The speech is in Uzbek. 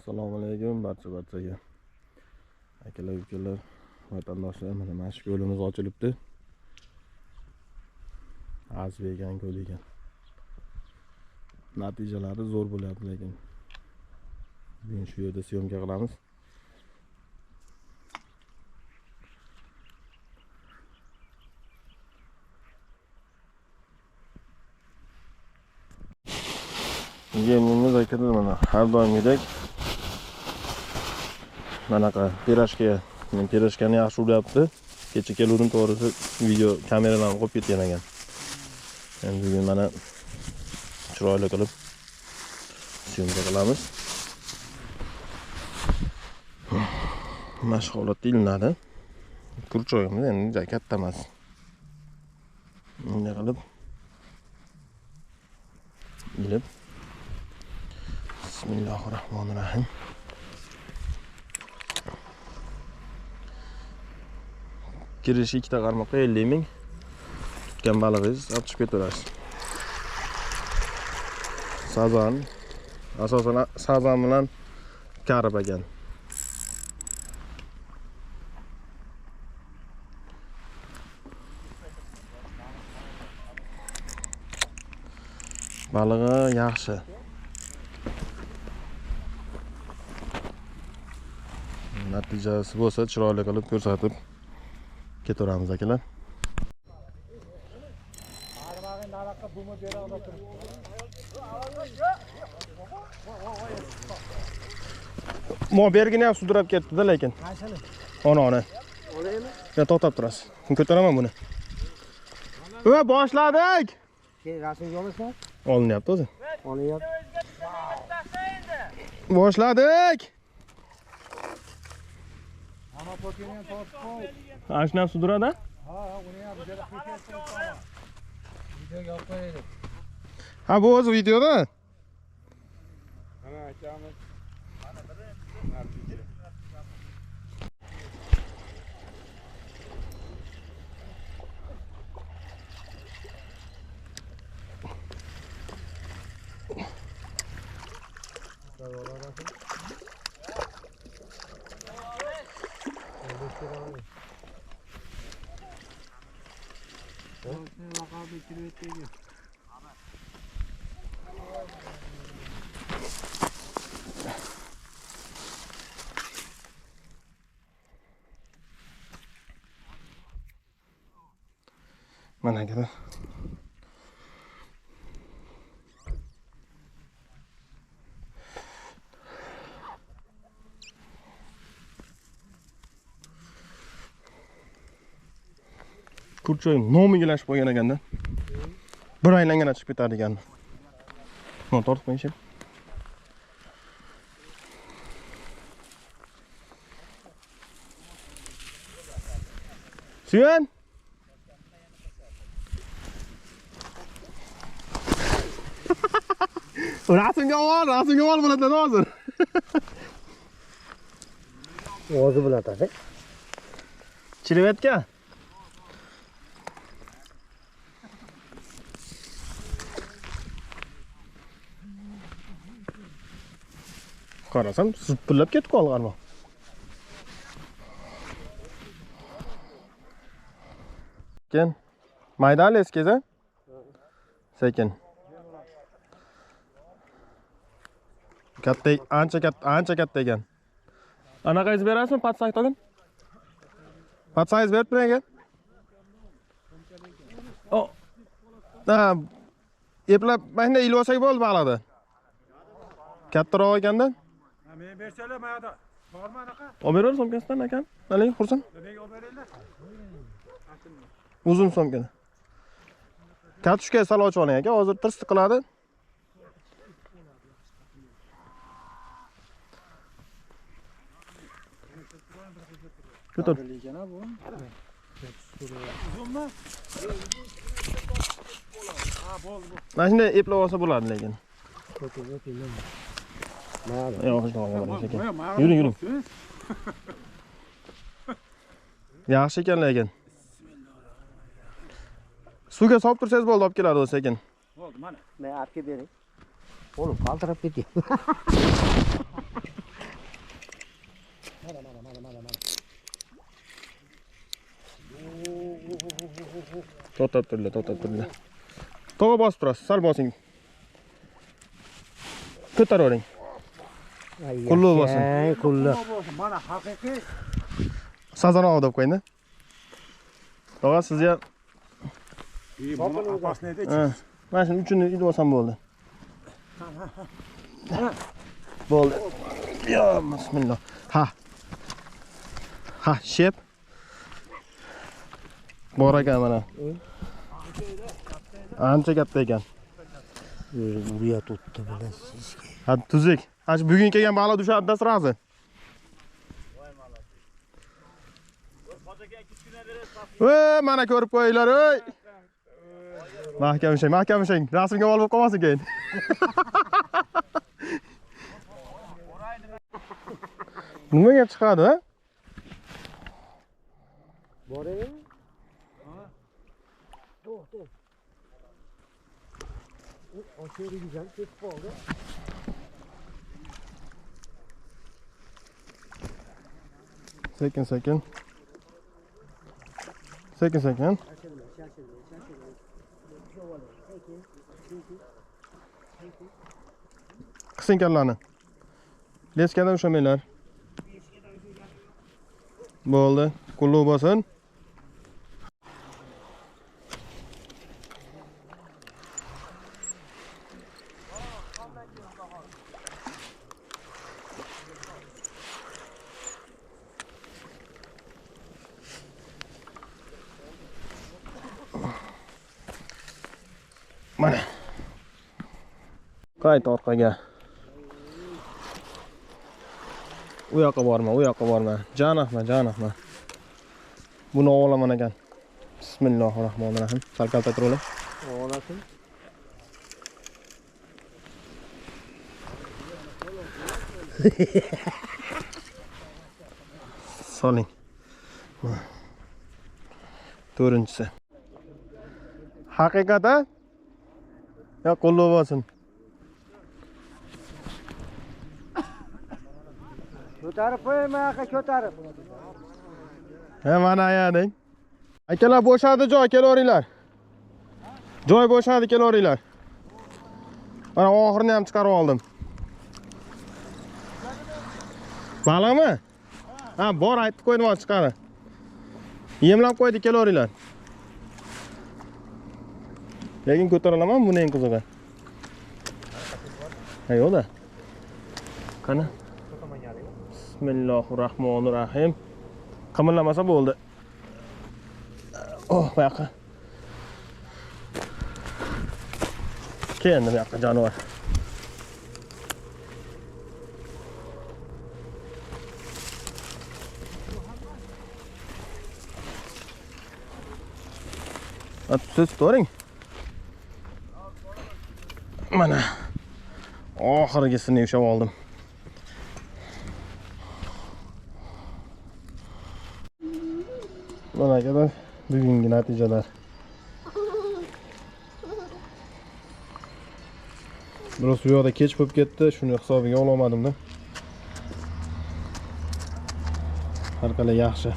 Assalomu alaykum barchaga. Akalar, ukalar, vatandoshlar, mana shu yo'limiz ochilibdi. Azbegan ko'l ekan. Natijalari zo'r bo'lyapti lekin. Bugun shu yerda syomka qilamiz. Gemimiz akalar mana har doimgidek manaqa pirojka, men pirojkani yaxshi uryapti. Kecha keluvdim, to'g'risi video kameralarni qo'yib ketgan ekan. Endi bugun mana chiroyli qilib syomka qilamiz. Mashg'ulot ilinadi. Kurchoyimiz endi katta emas. Bunday qilib ilib Bismillahirrahmanirrahim. Kirishi 2 ta qarmoqqa 50 ming. Tutgan balig'ingiz otishib ketaverasiz. Sazan, asosan sazan bilan karib ekan. Balig'i yaxshi. Natijasi bo'lsa chiroyli qilib ko'rsatib ketaveramiz akalar. Mo bergini ham sudrab ketdi-da lekin. Ona. Olaymi? Ya to'xtab turasiz. Ko'taraman buni. Va boshladik. Rasmga olasizmi? Olinyapti o'zi. Olinyapti. Boshladik. Ana potini ham tortib qo'y. Ashna sudrada? Ha, uni ham jara videoga olib qo'yaylik. Ha, bu o'zi videoda. Ana akamiz. Mana biri mana akalar. Kurchoyim nomigilashib qo'ygan ekanda. Bir aylangan chiqib ketar ekan. Mana tortib qo'yishim. Suyan. Rasmga ol bo'ladi hozir. o'zi bo'ladi. Chilivetga. Qarasam, supurlab ketib qoldi qarmoq. Sekin. Maydali eskiza? Sekin. Katta, ancha katta ekan. Anaqangiz berasizmi? Patsay tog'in? Patsayingiz berib turing aka. O. Ha. Eplab mana ilib olsak bo'ldi baliqda. Kattaroq ekanda. Men bersalar mayda. Bormi anaqa? Olib berar somkasidan akam. Maling qursin. Nega olib beringlar? Uzun somkani. Katushka sal ochib oling aka, hozir tirst qiladi. Ko'tar. Uzunmi? Ha, bo'ldi. Mana shunday eplab olsa bo'ladi lekin. Yo'q, hech narsa ekan. Yuring. Yaxshi ekan lekin. Suvga solib tursangiz bo'ldi, olib keladi o'zi sekin. Bo'ldi, mana. Men olib bering. Oğlum kaldırıp gidiyor. To'xtab turinglar, to'xtab turinglar. To'g'ri bosib turasiz, sal bosing. Ko'taravering. Qulluq bo'lsin. Qulluq. Mana haqiqiy Sazanov deb qo'ying-da. Tog'a sizga buni opasnayda mana shuni uchini ilib olsam bo'ldi. Bo'ldi. Yo, bismillah. Ha, shep. Bor ekan mana. Ancha katta ekan. Buraya tuttu bilasiz. Ha, tuzuk. Ash bugun kelgan baliq tushadi sразу. Voy, mana ko'rib qo'yinglar, oy. Mahkam ishing. Rasmga olib qolmasin keyin. Nima gap chiqadi, ha? Boring. To'xta. Ocherigidan ketib qoldi. Sekin. Sekin. Qising kallani. Leskadan ushamanglar. Bo'ldi. Qulluq bo'lsin. Mana. Qayt orqaga. U yoqqa borma. Janahma. Buni olaman ekan. Bismillahirrohmanirrohim. Sal kaltatirib Olasın. Soling. To'rtinchisi. Haqiqata? Ya qulluq bo'lsin. Ko'tarib qo'yma, ko'tarib. He mana ayading. Akalar bo'shadi joy, kelaveringlar. Joy bo'shadi, kelaveringlar. Mana oxirini ham chiqarib oldim. Baliqmi? Ha, bor aytib qo'ydim, chiqarib. Yemlab qo'ydik, kelaveringlar. Lekin ko'taraman, buni eng qizig'i. Ha, yo'qda. Qani? Bismillahirrohmanirrohim. Qimirlamasa bo'ldi. Oh, bu yoqqa. Keldi bu yoqqa jonivor. Siz turing. Mana oxirgisini ushlab oldim. Mana kadar bugungi natijalar. Biroz bu yoqda kech bo'lib ketdi, shuni hisobiga ololmadim-da. Har qalay yaxshi.